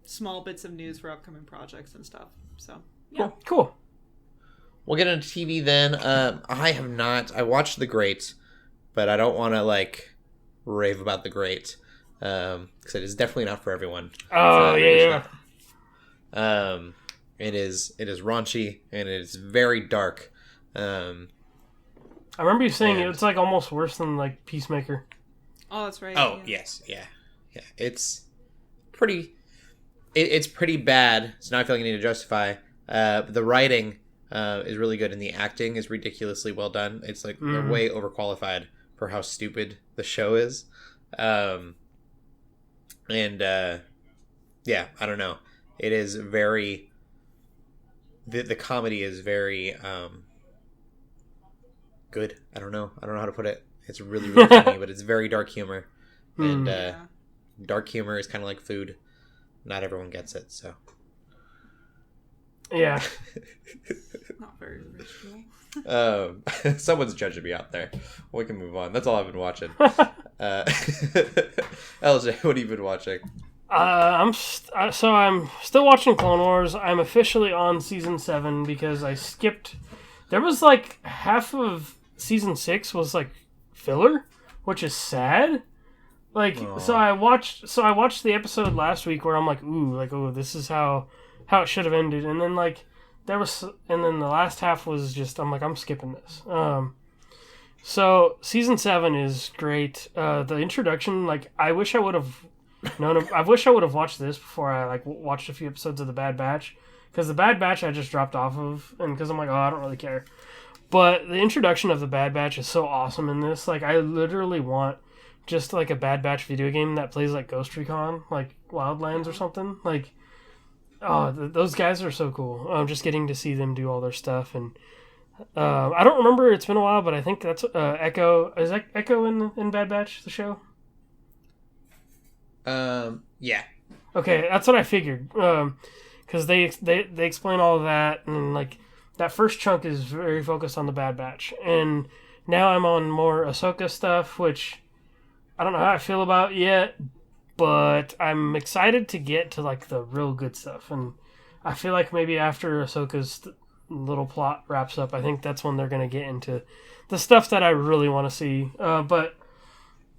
small bits of news for upcoming projects and stuff. So yeah, cool. We'll get into TV then. I watched The Great, but I don't want to like rave about The Great because it is definitely not for everyone. Oh yeah. It is raunchy and it is very dark. I remember you saying it's like almost worse than like Peacemaker. Oh, that's right. Oh, yes. Yeah. It's pretty... It's pretty bad, so now I feel like I need to justify. The writing is really good, and the acting is ridiculously well done. It's like they're way overqualified for how stupid the show is. Yeah, I don't know. It is very... The comedy is very good. I don't know how to put it. It's really, really funny, but it's very dark humor. And dark humor is kind of like food. Not everyone gets it, so. Yeah. Not very original. Someone's judging me out there. We can move on. That's all I've been watching. LJ, what have you been watching? I'm still watching Clone Wars. I'm officially on season 7 because I skipped. There was like half of season 6 was like filler, which is sad. Like, aww. so I watched the episode last week where I'm like, ooh, this is how it should have ended, and then and then the last half was just, I'm like, I'm skipping this. So season 7 is great. The introduction, like, I wish I would have watched this before I like watched a few episodes of The Bad Batch, because The Bad Batch I just dropped off of, and because I'm like, I don't really care. But the introduction of The Bad Batch is so awesome in this. Like, I literally want just like a Bad Batch video game that plays like Ghost Recon, like Wildlands or something. Like, those guys are so cool. Just getting to see them do all their stuff, and I don't remember. It's been a while, but I think that's Echo. Is that Echo in Bad Batch, the show? Yeah. Okay, that's what I figured. Because they explain all of that, and like that first chunk is very focused on the Bad Batch, and now I'm on more Ahsoka stuff, which I don't know how I feel about yet, but I'm excited to get to like the real good stuff, and I feel like maybe after Ahsoka's little plot wraps up, I think that's when they're going to get into the stuff that I really want to see. But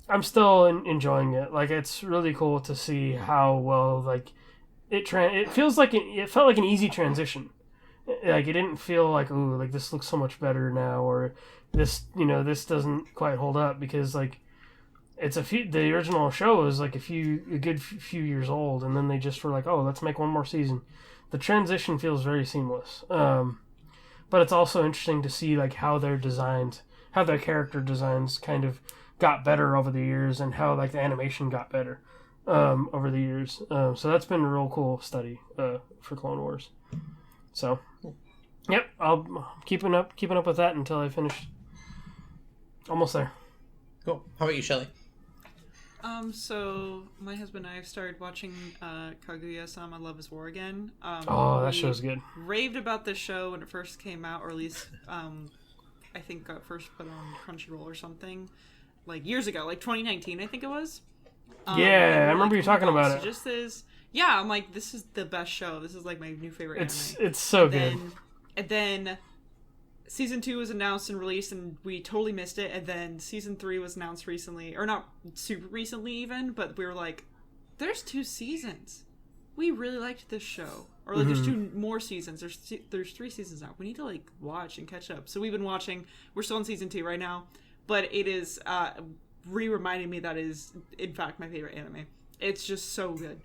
I'm still enjoying it. Like, it's really cool to see how well like it feels like it felt like an easy transition. Like, it didn't feel like, ooh, like this looks so much better now, or this doesn't quite hold up, because like the original show was like a good few years old, and then they just were like, oh, let's make one more season. The transition feels very seamless. But it's also interesting to see like how their character designs kind of got better over the years, and how like the animation got better over the years. So that's been a real cool study for Clone Wars. So, yep, I'll keeping up with that until I finish. Almost there. Cool. How about you, Shelley? So my husband and I have started watching Kaguya-sama Love is War again. That show's good. Raved about this show when it first came out, or at least I think got first put on Crunchyroll or something, like years ago, like 2019, I think it was. Yeah, I remember you talking about it. Just is, yeah, I'm like, this is the best show. This is like my new favorite anime. It's so good. And then Season 2 was announced and released, and we totally missed it. And then Season 3 was announced recently, or not super recently even, but we were like, there's 2 seasons. We really liked this show. Or like, there's 2 more seasons. There's 3 seasons now. We need to like watch and catch up. So we've been watching. We're still in Season 2 right now, but it is reminding me that is in fact my favorite anime. It's just so good.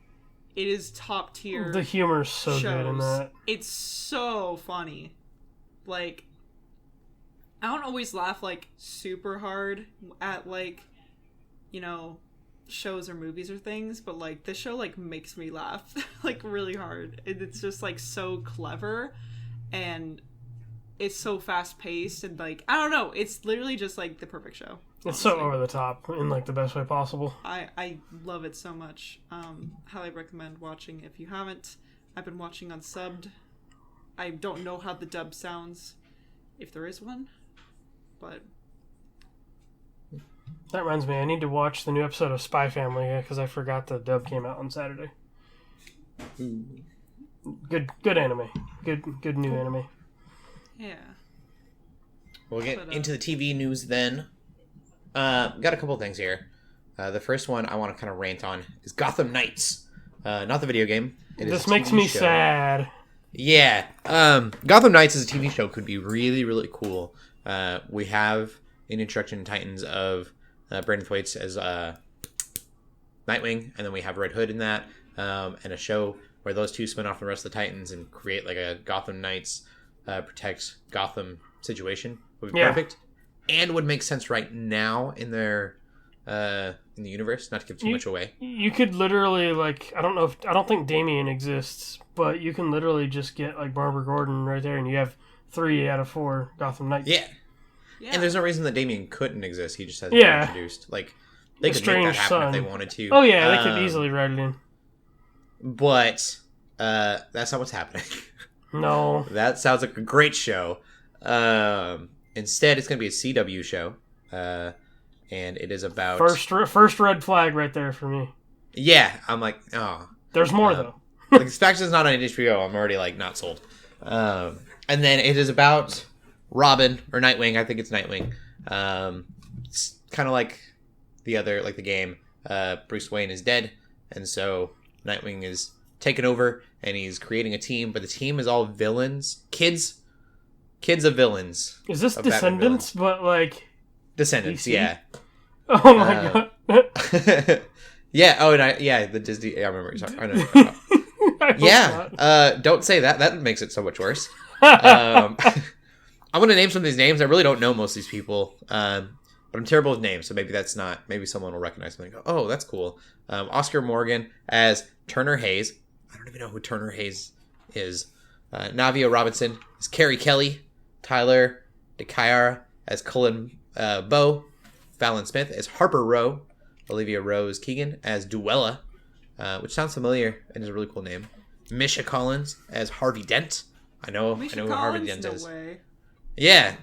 It is top tier. The humor's so good in that. It's so funny. Like, I don't always laugh like super hard at like, shows or movies or things, but like this show like makes me laugh like really hard. It's just like so clever, and it's so fast paced, and like, I don't know, it's literally just like the perfect show. It's so over the top in like the best way possible. I love it so much. Highly recommend watching if you haven't. I've been watching unsubbed. I don't know how the dub sounds, if there is one, but that reminds me, I need to watch the new episode of Spy Family because I forgot the dub came out on Saturday. Good anime. Good new anime. Yeah. We'll get into the TV news then. Got a couple things here. The first one I want to kind of rant on is Gotham Knights. Not the video game. This makes me sad. Yeah. Gotham Knights as a TV show could be really, really cool. We have an introduction in Titans of Brandon Thwaites as Nightwing, and then we have Red Hood in that, and a show where those two spin off the rest of the Titans and create like a Gotham Knights protects Gotham situation would be perfect, and would make sense right now in their in the universe. Not to give too much away. You could literally I don't think Damian exists, but you can literally just get like Barbara Gordon right there, and you have 3 out of 4 Gotham Knights. Yeah. And there's no reason that Damian couldn't exist. He just hasn't been introduced. Like they could make that happen if they wanted to. Oh yeah, they could easily write it in. But that's not what's happening. No. That sounds like a great show. Instead, it's going to be a CW show. And it is about... First red flag right there for me. Yeah, I'm like, oh. There's more, though. Like, the fact is not on HBO, I'm already, like, not sold. And then it is about Robin, or Nightwing, I think it's Nightwing. It's kind of like the other, like the game. Bruce Wayne is dead, and so Nightwing is taken over, and he's creating a team, but the team is all villains. Kids of villains. Is this Descendants, but like... Descendants, DC? yeah. Oh my god. Yeah, the Disney... Yeah, I remember what you're talking I know what you're talking about. Yeah, don't say that. That makes it so much worse. I'm going to name some of these names. I really don't know most of these people, but I'm terrible with names, so maybe that's not... Maybe someone will recognize me and go, oh, that's cool. Oscar Morgan as Turner Hayes. I don't even know who Turner Hayes is. Navia Robinson as Carrie Kelly. Tyler DeKyara as Cullen Bow. Fallon Smith as Harper Rowe. Olivia Rose Keegan as Duella, which sounds familiar and is a really cool name. Misha Collins as Harvey Dent. I know who Harvey Dent is. Way. Yeah.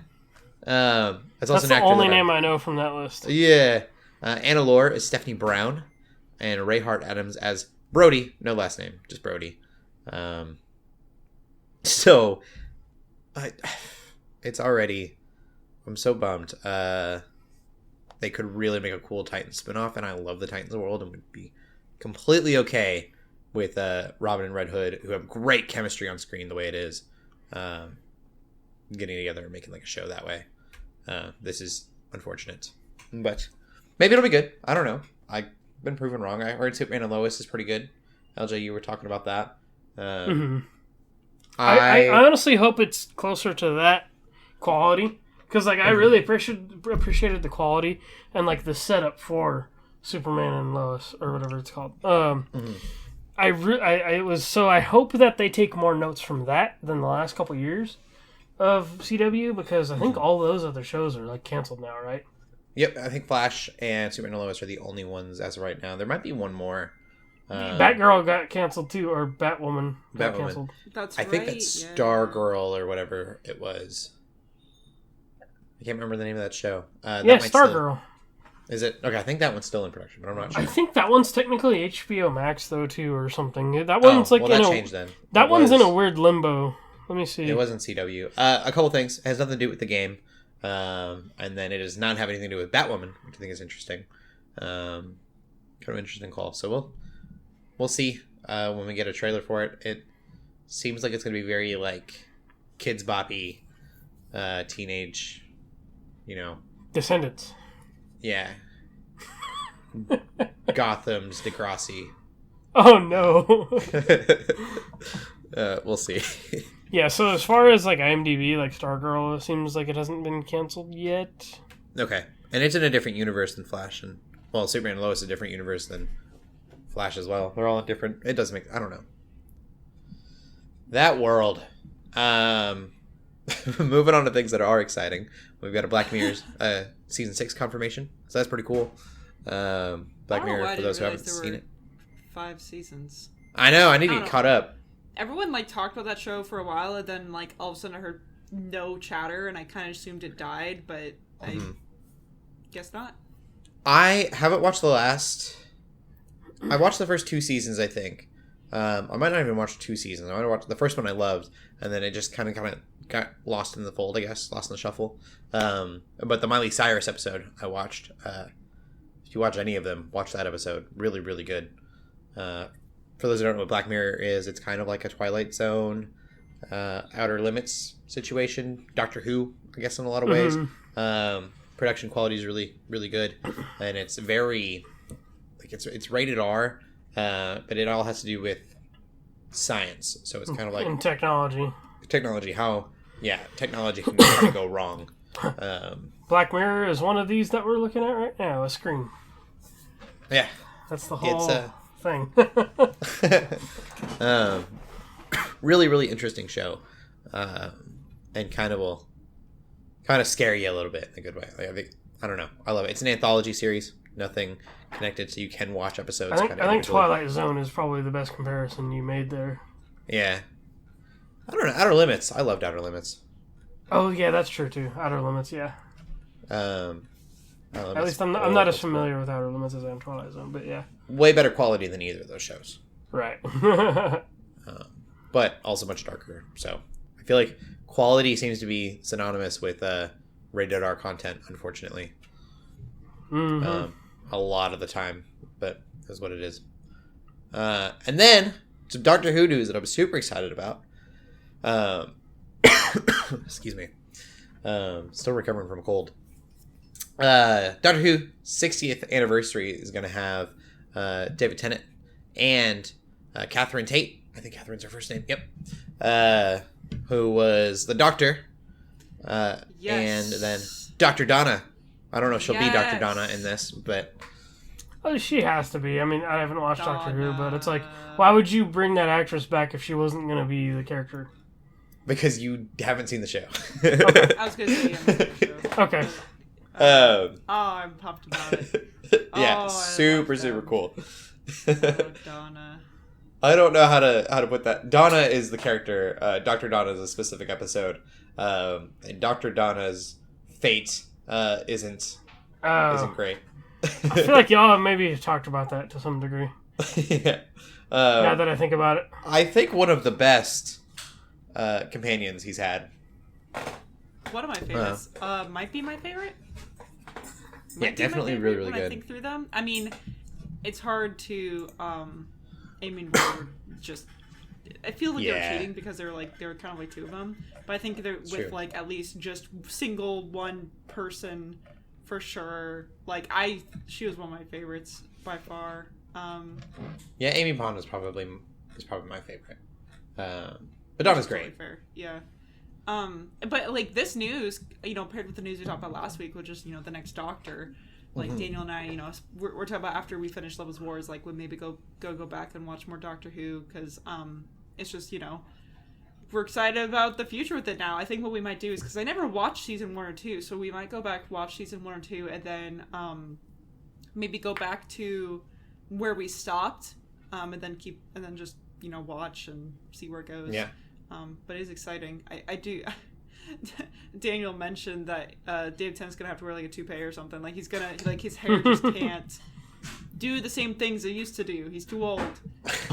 That's the only name I know from that list. Yeah. Anna Lore as Stephanie Brown. And Ray Hart Adams as Brody. No last name, just Brody. So, it's already... I'm so bummed. They could really make a cool Titans spinoff, and I love the Titans world and would be completely okay with Robin and Red Hood, who have great chemistry on screen the way it is, getting together and making like a show that way. This is unfortunate, but maybe it'll be good. I don't know. I've been proven wrong. I heard Superman and Lois is pretty good. LJ, you were talking about that. I honestly hope it's closer to that quality. Because, like, I really appreciated the quality and, like, the setup for Superman and Lois, or whatever it's called. I hope that they take more notes from that than the last couple years of CW, because I think all those other shows are, like, canceled now, right? Yep, I think Flash and Superman and Lois are the only ones as of right now. There might be one more. Batgirl got canceled, too, or Batwoman got canceled. That's I think that's Stargirl or whatever it was. I can't remember the name of that show. Stargirl. Is it? Okay, I think that one's still in production, but I'm not sure. I think that one's technically HBO Max, though, too, or something. That one's changed then. That one's in a weird limbo. Let me see. It wasn't CW. A couple things. It has nothing to do with the game. And then it does not have anything to do with Batwoman, which I think is interesting. Kind of interesting call. So we'll see when we get a trailer for it. It seems like it's going to be very, like, kids boppy, teenage... Descendants. Yeah. Gotham's Degrassi. Oh no. We'll see. Yeah, so as far as like IMDb, like Stargirl, it seems like it hasn't been canceled yet. Okay. And it's in a different universe than Flash, and Superman and Lois is a different universe than Flash as well. They're all in different... It doesn't make... I don't know. That world. Moving on to things that are exciting. We've got a Black Mirror's season 6 confirmation, so that's pretty cool. Black Mirror, for those who haven't seen it. 5 seasons. I know, I need to get caught up. Everyone talked about that show for a while, and then all of a sudden I heard no chatter, and I kind of assumed it died, but I guess not. I haven't watched I watched the first 2 seasons, I think. I might not even watch 2 seasons. I might have watched the first one I loved, and then it just kind of got lost in the fold, I guess, lost in the shuffle. But the Miley Cyrus episode I watched, if you watch any of them, watch that episode. Really, really good. For those who don't know what Black Mirror is, it's kind of like a Twilight Zone, Outer Limits situation. Doctor Who, I guess, in a lot of ways. Production quality is really, really good, and it's very like it's rated R, but it all has to do with science. So it's kind of like and technology. How technology can kind of go wrong. Black Mirror is one of these that we're looking at right now. A screen. Yeah, that's the whole thing. Really, really interesting show, and kind of scare you a little bit in a good way. Like, I don't know. I love it. It's an anthology series. Nothing connected, so you can watch episodes. I think Twilight Zone is probably the best comparison you made there. Yeah. I don't know. Outer Limits. I loved Outer Limits. Oh yeah, that's true too. Outer Limits, yeah. Outer Limits, at least I'm not as familiar with Outer Limits as I am Twilight Zone, but yeah. Way better quality than either of those shows. Right. But also much darker. So I feel like quality seems to be synonymous with rated R content, unfortunately. A lot of the time, but that's what it is. And then some Doctor Who news that I'm super excited about. Excuse me. Still recovering from a cold. Doctor Who 60th anniversary is going to have David Tennant and Catherine Tate. I think Catherine's her first name. Yep. Who was the Doctor. Yes. And then Dr. Donna. I don't know if she'll be Dr. Donna in this, but... Oh, she has to be. I mean, I haven't watched Doctor Who, but it's like, why would you bring that actress back if she wasn't going to be the character? Because you haven't seen the show. Okay. I was going to say you haven't seen the show. Okay. I'm pumped about it. Yeah, super cool. Donna. I don't know how to put that. Donna is the character. Dr. Donna is a specific episode. And Dr. Donna's fate isn't great. I feel like y'all have maybe talked about that to some degree. Yeah. Now that I think about it. I think one of the best companions he's had. One of my favorites. Might be my favorite. Definitely really when good. I think through them. I mean, it's hard to... we're just... I feel like they were cheating because there were kind of like two of them. But I think they're with like at least just single one person for sure. Like she was one of my favorites by far. Yeah, Amy Pond is probably my favorite. But Donna's great. Totally fair. Yeah. But like this news, paired with the news we talked about last week, which is the next Doctor. Like Daniel and I, we're talking about after we finish Love is War, is like we'll maybe go back and watch more Doctor Who because it's just we're excited about the future with it now. I think what we might do is because I never watched season 1 or 2, so we might go back watch season 1 or 2 and then maybe go back to where we stopped and then just watch and see where it goes. Yeah. But it is exciting. I do. Daniel mentioned that David Tennant's gonna have to wear like a toupee or something. Like he's gonna his hair just can't do the same things it used to do. He's too old.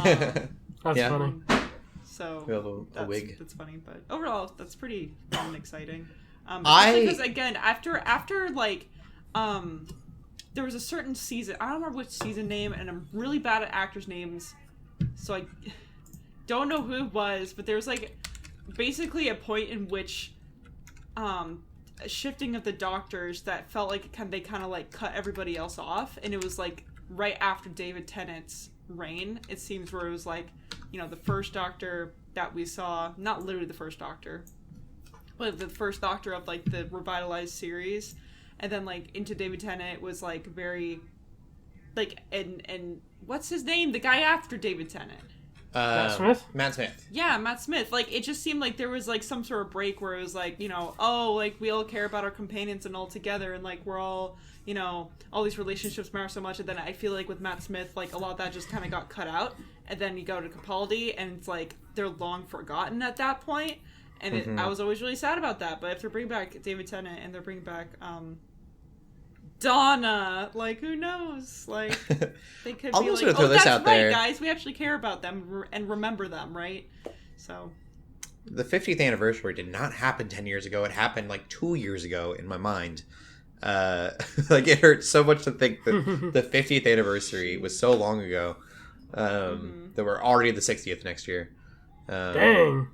That's funny. So a wig. That's funny, but overall that's pretty fun and exciting. Because again, after like there was a certain season. I don't remember which season name, and I'm really bad at actors' names, so I don't know who it was. But there was like basically a point in which a shifting of the Doctors that felt like they kind of like cut everybody else off, and it was like right after David Tennant's reign, it seems, where it was like the first Doctor that we saw, not literally the first Doctor, but the first Doctor of like the revitalized series, and then like into David Tennant was like very like and what's his name, the guy after David Tennant, Matt Smith? Matt Smith. Yeah, Matt Smith. Like, it just seemed like there was, like, some sort of break where it was like, like, we all care about our companions and all together, and, like, we're all, all these relationships matter so much, and then I feel like with Matt Smith, like, a lot of that just kind of got cut out, and then you go to Capaldi, and it's like, they're long forgotten at that point, and I was always really sad about that, but if they're bringing back David Tennant, and they're bringing back, Donna, like, who knows? Like, they could I'll be also like, throw this that's out right, there. guys, we actually care about them and remember them, right? So, the 50th anniversary did not happen 10 years ago. It happened like 2 years ago in my mind. Like, it hurts so much to think that the 50th anniversary was so long ago that we're already the 60th next year. Dang.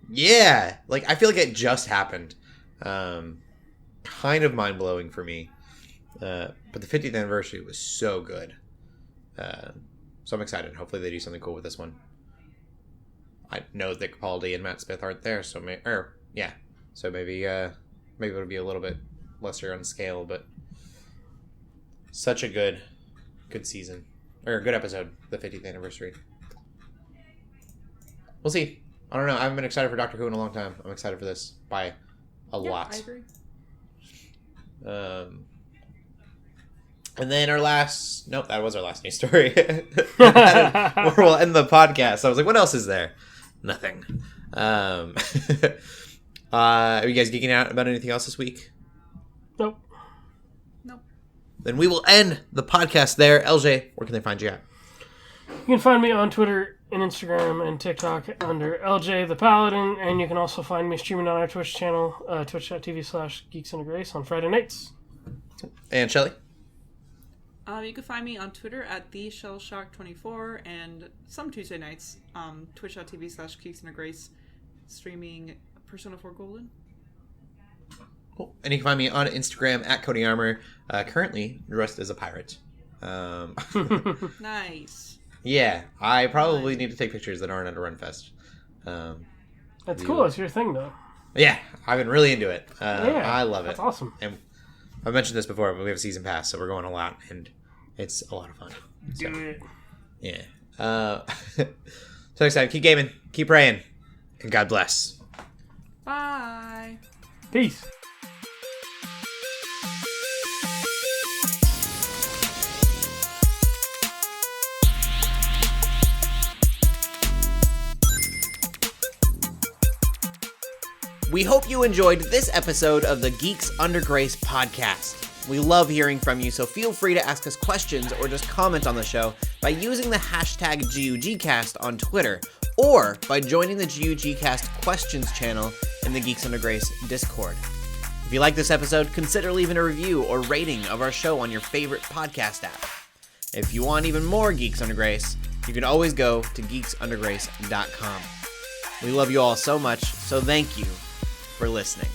Yeah, like I feel like it just happened. Kind of mind blowing for me. But the 50th anniversary was so good. So I'm excited. Hopefully they do something cool with this one. I know that Capaldi and Matt Smith aren't there, so maybe it'll be a little bit lesser on scale, but such a good season or a good episode. The 50th anniversary. We'll see. I don't know. I haven't been excited for Doctor Who in a long time. I'm excited for this by a lot. I agree. And then that was our last news story. Where we'll end the podcast. I was like, what else is there? Nothing. Are you guys geeking out about anything else this week? Nope. Then we will end the podcast there. LJ, where can they find you at? You can find me on Twitter and Instagram and TikTok under LJ the Paladin, and you can also find me streaming on our Twitch channel, twitch.tv/Geeks Under Grace on Friday nights. And Shelley? You can find me on Twitter at TheShellShock24 and some Tuesday nights, twitch.tv/Geeks Under Grace, streaming Persona 4 Golden. Cool. And you can find me on Instagram at Cody Armour, currently dressed as a pirate. Nice. Yeah, I probably need to take pictures that aren't at a Run Fest. That's cool. It's your thing, though. Yeah, I've been really into it. I love it. That's awesome. And I've mentioned this before, but we have a season pass, so we're going a lot, and it's a lot of fun. So, Do it. yeah. So excited. Keep gaming. Keep praying. And God bless. Bye. Peace. We hope you enjoyed this episode of the Geeks Under Grace podcast. We love hearing from you, so feel free to ask us questions or just comment on the show by using the hashtag GUGcast on Twitter or by joining the GUGcast questions channel in the Geeks Under Grace Discord. If you like this episode, consider leaving a review or rating of our show on your favorite podcast app. If you want even more Geeks Under Grace, you can always go to geeksundergrace.com. We love you all so much, so thank you for listening.